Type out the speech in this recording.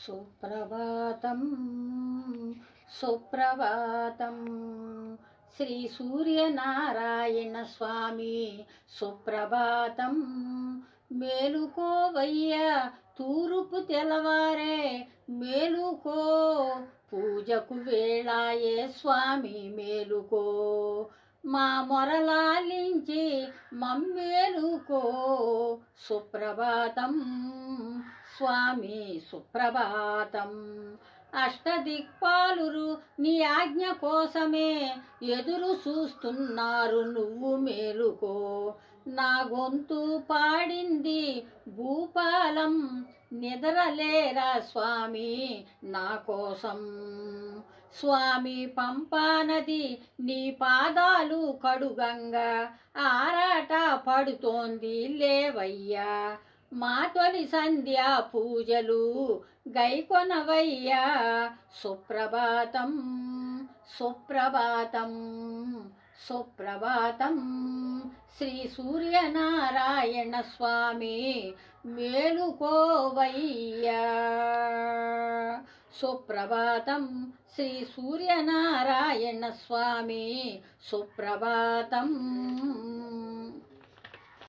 సుప్రభాతం సుప్రభాతం శ్రీ సూర్యనారాయణ స్వామి సుప్రభాతం మేలుకోవయ్యా తూరుపు తెలవారే మేలుకో పూజకు వేళాయే స్వామి మేలుకో మా మొరలాలించి మమ్మేలుకో సుప్రభాతం స్వామి సుప్రభాతం అష్టదిక్పాలురు నీ ఆజ్ఞ కోసమే ఎదురు చూస్తున్నారు నువ్వు మేలుకో నా గొంతు పాడింది భూపాలం నిద్రలేరా స్వామి నా కోసం స్వామి పంపానది నీ పాదాలు కడుగంగా ఆరాట పడుతోంది లేవయ్యా మా తొలి సంధ్యా పూజలు గైకొనవయ్యా సుప్రభాతం సుప్రభాతం సుప్రభాతం శ్రీ సూర్యనారాయణ స్వామి మేలుకోవయ్యా సుప్రభాతం శ్రీ సూర్యనారాయణ స్వామి సుప్రభాతం